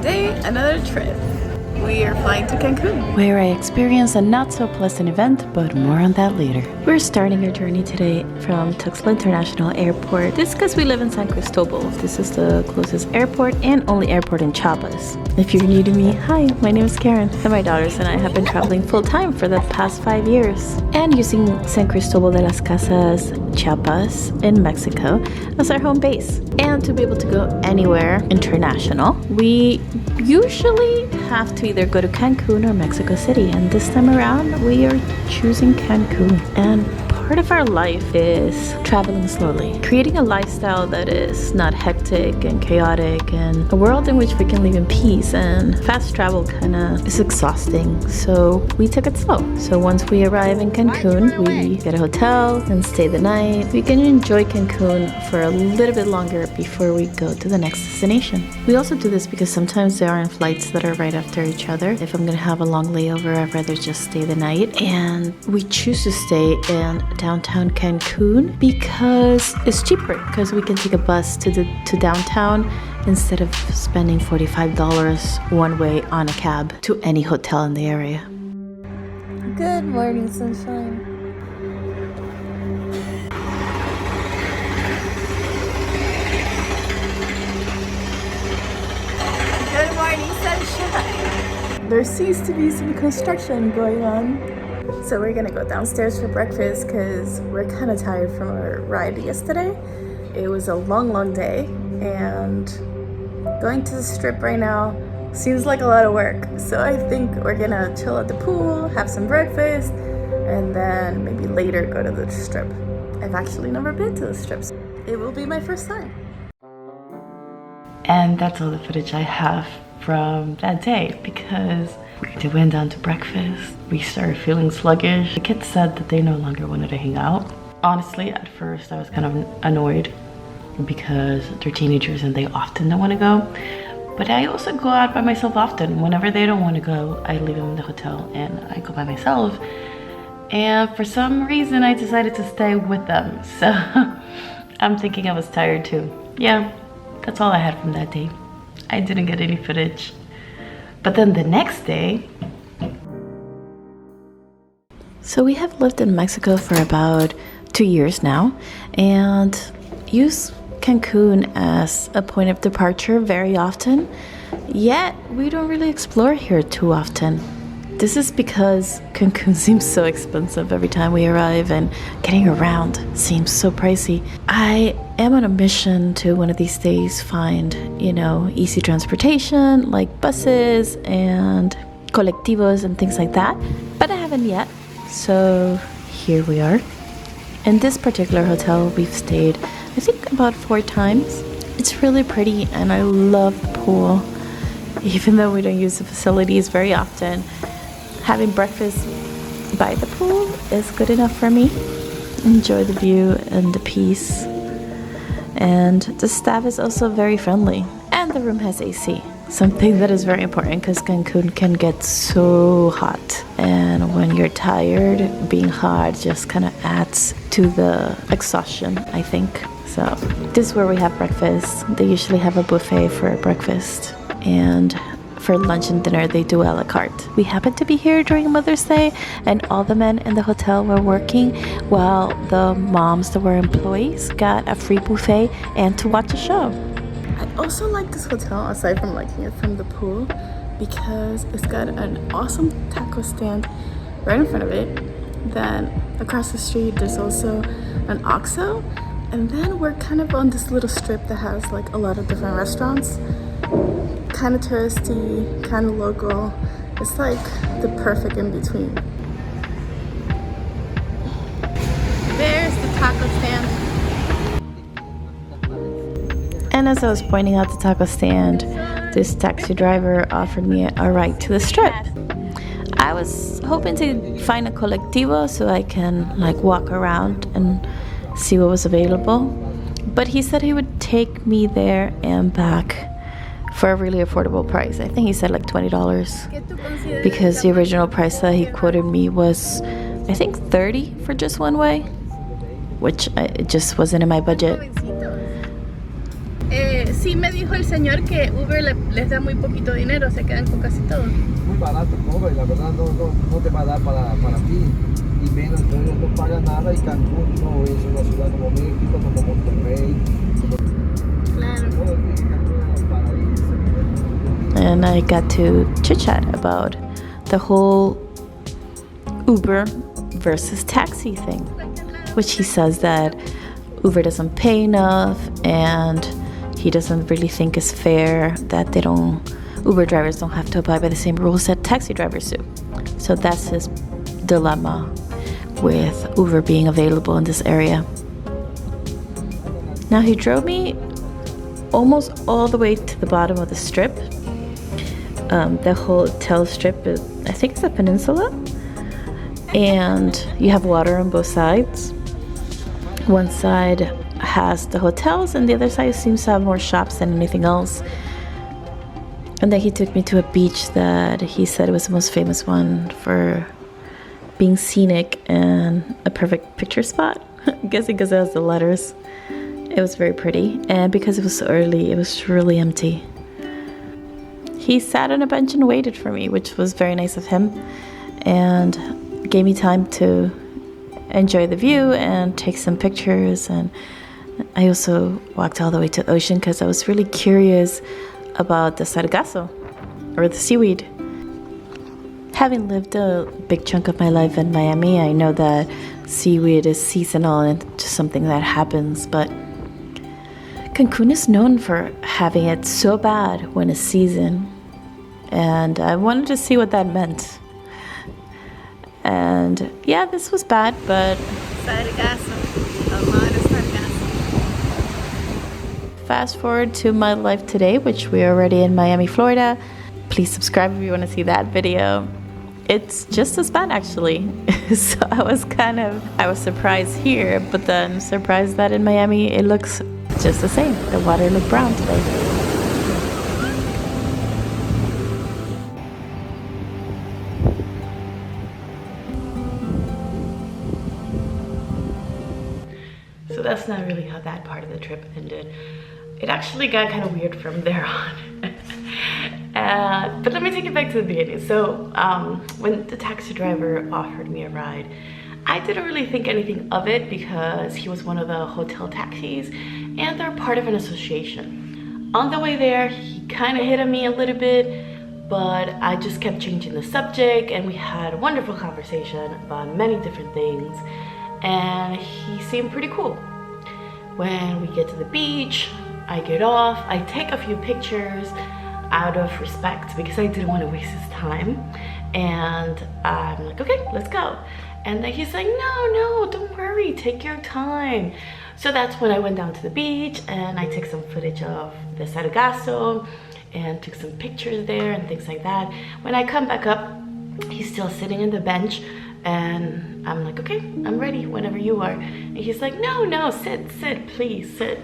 day, another trip. We are flying to Cancun, where I experienced a not so pleasant event, but more on that later. We're starting our journey today from Tuxtla International Airport. This is because we live in San Cristobal. This is the closest airport and only airport in Chiapas. If you're new to me, hi, my name is Karen, and my daughters and I have been traveling full-time for the past 5 years and using San Cristobal de las Casas, Chiapas in Mexico as our home base. And to be able to go anywhere international, we usually have to either go to Cancun or Mexico City, and this time around we are choosing Cancun. And part of our life is traveling slowly, creating a lifestyle that is not hectic and chaotic, and a world in which we can live in peace. And fast travel kind of is exhausting, so we took it slow. So once we arrive in Cancun, we get a hotel and stay the night. We can enjoy Cancun for a little bit longer before we go to the next destination. We also do this because sometimes there aren't flights that are right after each other. If I'm gonna have a long layover, I'd rather just stay the night. And we choose to stay in downtown Cancun because it's cheaper, because we can take a bus to downtown instead of spending $45 one way on a cab to any hotel in the area. Good morning, sunshine. Good morning, sunshine. There seems to be some construction going on. So we're gonna go downstairs for breakfast because we're kind of tired from our ride yesterday. It was a long day, and going to the strip right now seems like a lot of work. So I think we're gonna chill at the pool, have some breakfast, and then maybe later go to the strip. I've actually never been to the strips. It will be my first time. And that's all the footage I have from that day, because we went down to breakfast. We started feeling sluggish. The kids said that they no longer wanted to hang out. Honestly, at first I was kind of annoyed because they're teenagers and they often don't want to go. But I also go out by myself often. Whenever they don't want to go, I leave them in the hotel and I go by myself. And for some reason, I decided to stay with them. So I'm thinking I was tired too. Yeah, that's all I had from that day. I didn't get any footage. But then the next day... So we have lived in Mexico for about 2 years now and use Cancun as a point of departure very often, yet we don't really explore here too often. This is because Cancun seems so expensive every time we arrive, and getting around seems so pricey. I am on a mission to one of these days find, easy transportation like buses and colectivos and things like that, but I haven't yet. So here we are. In this particular hotel we've stayed, I think, about 4 times. It's really pretty and I love the pool. Even though we don't use the facilities very often, having breakfast by the pool is good enough for me. Enjoy the view and the peace. And the staff is also very friendly. And the room has AC. Something that is very important because Cancun can get so hot. And when you're tired, being hot just kind of adds to the exhaustion, I think. So this is where we have breakfast. They usually have a buffet for breakfast. And for lunch and dinner, they do a la carte. We happened to be here during Mother's Day, and all the men in the hotel were working, while the moms that were employees got a free buffet and to watch a show. I also like this hotel, aside from liking it from the pool, because it's got an awesome taco stand right in front of it. Then across the street, there's also an OXXO. And then we're kind of on this little strip that has like a lot of different restaurants. Kind of touristy, kind of local. It's like the perfect in between. There's the taco stand. And as I was pointing out the taco stand, this taxi driver offered me a ride to the strip. I was hoping to find a colectivo so I can walk around and see what was available, but he said he would take me there and back for a really affordable price. I think he said like $20, because the original price that he quoted me was, I think, $30 for just one way, which it just wasn't in my budget. sí me dijo el señor que Uber les da muy poquito dinero, se quedan con casi todo. Muy barato todo y la verdad no te va a dar para ti. Y menos, entonces no paga nada y Cancún no es una ciudad como México, como Monterrey. Claro. And I got to chit-chat about the whole Uber versus taxi thing, which he says that Uber doesn't pay enough and he doesn't really think is fair that Uber drivers don't have to abide by the same rules that taxi drivers do. So that's his dilemma with Uber being available in this area. Now he drove me almost all the way to the bottom of the strip. The hotel strip is, I think it's a peninsula, and you have water on both sides. One side has the hotels and the other side seems to have more shops than anything else. And then he took me to a beach that he said was the most famous one for being scenic and a perfect picture spot. I'm guessing because it has the letters. It was very pretty, and because it was so early, it was really empty. He sat on a bench and waited for me, which was very nice of him, and gave me time to enjoy the view and take some pictures. And I also walked all the way to the ocean because I was really curious about the Sargasso, or the seaweed. Having lived a big chunk of my life in Miami, I know that seaweed is seasonal and just something that happens, but Cancun is known for having it so bad when it's season, and I wanted to see what that meant. And yeah, this was bad, but Sargasso, a lot of sargasso. fast forward to my life today, which we're already in Miami, Florida. Please subscribe if you want to see that video. It's just as bad actually. So I was surprised here, but then surprised that in Miami it looks just the same. The water looked brown today. So that's not really how that part of the trip ended. It actually got kind of weird from there on. But let me take it back to the beginning. So when the taxi driver offered me a ride, I didn't really think anything of it because he was one of the hotel taxis and they're part of an association. On the way there, he kind of hit on me a little bit, but I just kept changing the subject and we had a wonderful conversation about many different things, and he seemed pretty cool. When we get to the beach, I get off, I take a few pictures out of respect because I didn't want to waste his time, and I'm like, okay, let's go. And then he's like, no, don't worry, take your time. So that's when I went down to the beach and I took some footage of the Sargasso and took some pictures there and things like that. When I come back up, he's still sitting in the bench and I'm like, okay, I'm ready whenever you are. And he's like, no, sit, please sit.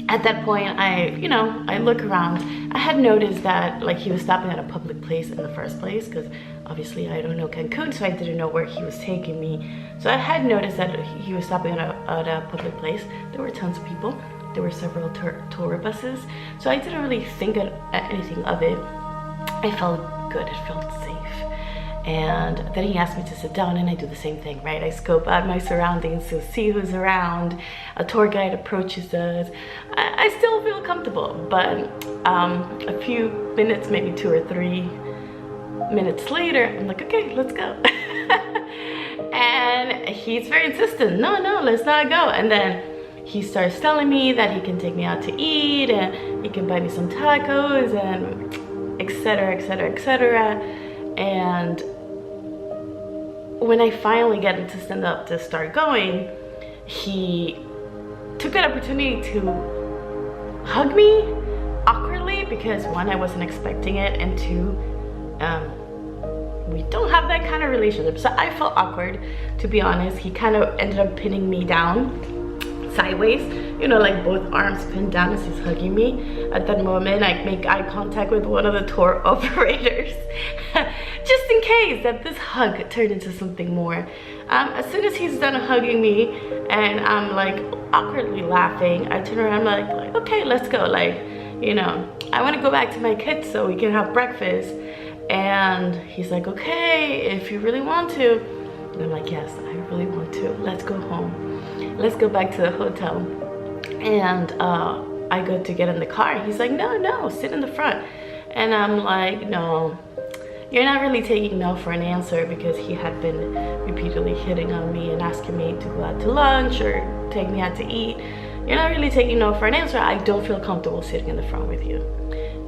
At that point, I look around. I had noticed that like he was stopping at a public place in the first place because obviously I don't know Cancun, so I didn't know where he was taking me. So I had noticed that he was stopping at a public place. There were tons of people. There were several tour buses. So I didn't really think anything of it. I felt good, it felt safe. And then he asked me to sit down and I do the same thing, right? I scope out my surroundings to see who's around. A tour guide approaches us. I still feel comfortable, but a few minutes, maybe 2 or 3 minutes later, I'm like, okay, let's go. And he's very insistent, no, let's not go. And then he starts telling me that he can take me out to eat and he can buy me some tacos and etc. And when I finally get him to stand up to start going, he took that opportunity to hug me awkwardly because one, I wasn't expecting it, and two, we don't have that kind of relationship. So I felt awkward, to be honest. He kind of ended up pinning me down sideways, like both arms pinned down as he's hugging me. At that moment, I make eye contact with one of the tour operators just in case that this hug turned into something more. As soon as he's done hugging me and I'm like awkwardly laughing, I turn around, I'm like, okay, let's go. Like, you know, I want to go back to my kids so we can have breakfast. And he's like, okay, if you really want to. And I'm like, yes, I really want to. Let's go home. Let's go back to the hotel. And I go to get in the car. He's like, no, sit in the front. And I'm like, no, you're not really taking no for an answer, because he had been repeatedly hitting on me and asking me to go out to lunch or take me out to eat. You're not really taking no for an answer. I don't feel comfortable sitting in the front with you.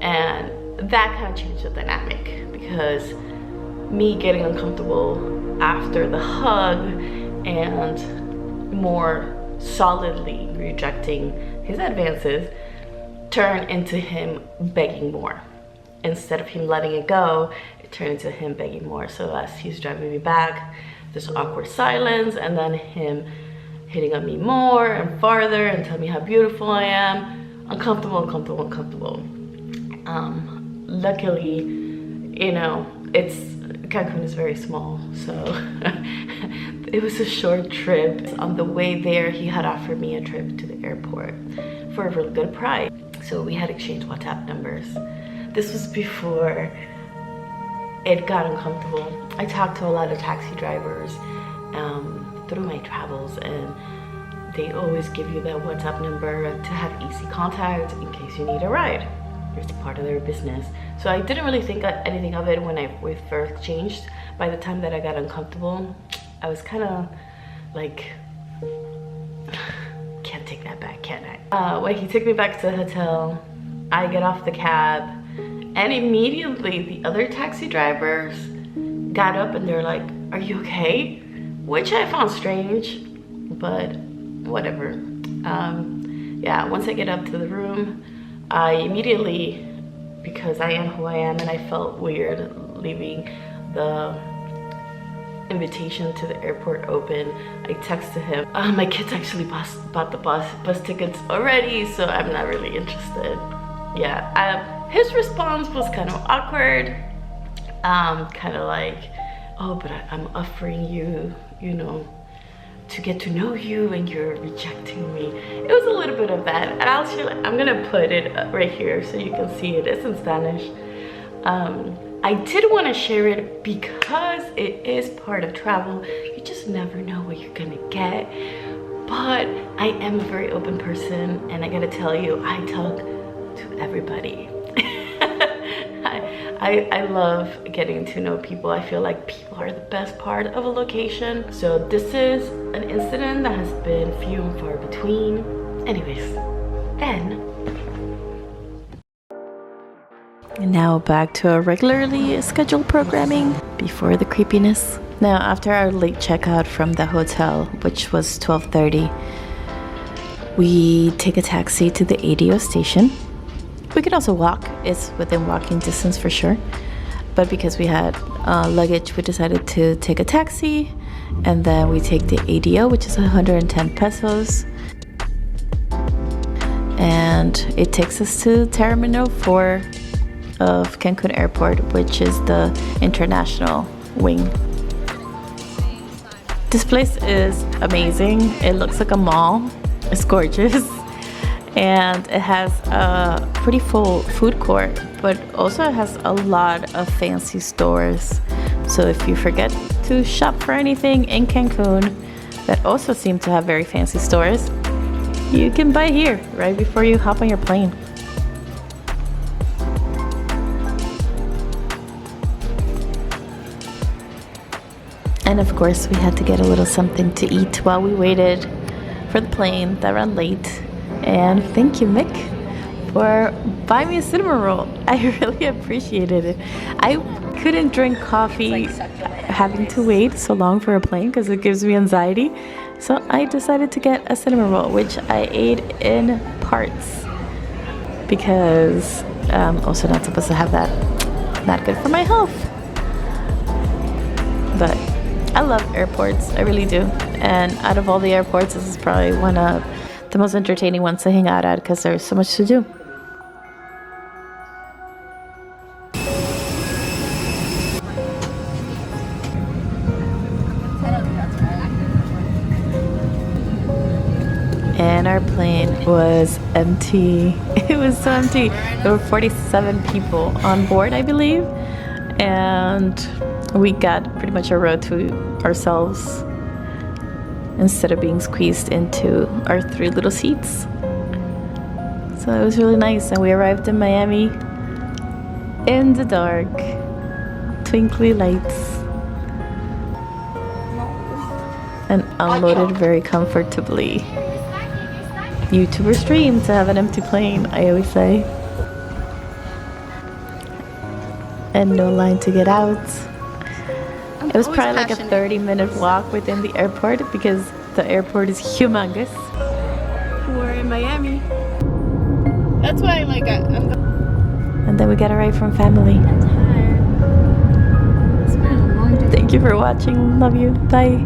And that kind of changed the dynamic, because me getting uncomfortable after the hug and more solidly rejecting his advances turned into him begging more. Instead of him letting it go, it turned into him begging more. So as he's driving me back, there's awkward silence, and then him hitting on me more and farther and telling me how beautiful I am. Uncomfortable. Luckily, you know, Cancun is very small, so it was a short trip. On the way there, he had offered me a trip to the airport for a really good price. So we had exchanged WhatsApp numbers. This was before it got uncomfortable. I talked to a lot of taxi drivers through my travels, and they always give you that WhatsApp number to have easy contact in case you need a ride. It's part of their business. So I didn't really think anything of it when we first exchanged. By the time that I got uncomfortable, I was kind of like, can't take that back, can I? When he took me back to the hotel, I get off the cab, and immediately the other taxi drivers got up and they're like, are you okay? Which I found strange, but whatever. Yeah, once I get up to the room, I immediately, because I am who I am and I felt weird leaving the invitation to the airport open, I texted him, my kids actually bought the bus tickets already, so I'm not really interested. Yeah, his response was kind of awkward, kind of like, oh, but I'm offering you, you know, to get to know you and you're rejecting me. It was a little bit of that, and I'm gonna put it right here so you can see it. It's in Spanish. I did want to share it because it is part of travel. You just never know what you're gonna get. But I am a very open person, and I gotta tell you, I talk to everybody. I love getting to know people. I feel like people are the best part of a location. So this is an incident that has been few and far between. Anyways, then. And now back to our regularly scheduled programming before the creepiness. Now, after our late checkout from the hotel, which was 12:30, we take a taxi to the ADO station. We could also walk, it's within walking distance for sure. But because we had luggage, we decided to take a taxi, and then we take the ADO, which is 110 pesos. And it takes us to Terminal 4 of Cancun Airport, which is the international wing. This place is amazing. It looks like a mall. It's gorgeous. And it has a pretty full food court, but also it has a lot of fancy stores. So if you forget to shop for anything in Cancun that also seem to have very fancy stores, you can buy here right before you hop on your plane. And of course, we had to get a little something to eat while we waited for the plane that ran late. And thank you, Mick, for buying me a cinnamon roll. I really appreciated it. I couldn't drink coffee having to wait so long for a plane because it gives me anxiety. So I decided to get a cinnamon roll, which I ate in parts because I'm also not supposed to have that. Not good for my health. But I love airports, I really do. And out of all the airports, this is probably one of the most entertaining ones to hang out at because there's so much to do. And our plane was empty. It was so empty. There were 47 people on board, I believe, and we got pretty much a row to ourselves instead of being squeezed into our 3 little seats. So it was really nice, and we arrived in Miami in the dark, twinkly lights, and unloaded very comfortably. YouTuber's dream to have an empty plane, I always say. And no line to get out. It was probably like a 30-minute walk within the airport because the airport is humongous. We're in Miami. That's why I'm And then we got a ride from family. tired. It's been a long day. Thank you for watching. Love you. Bye.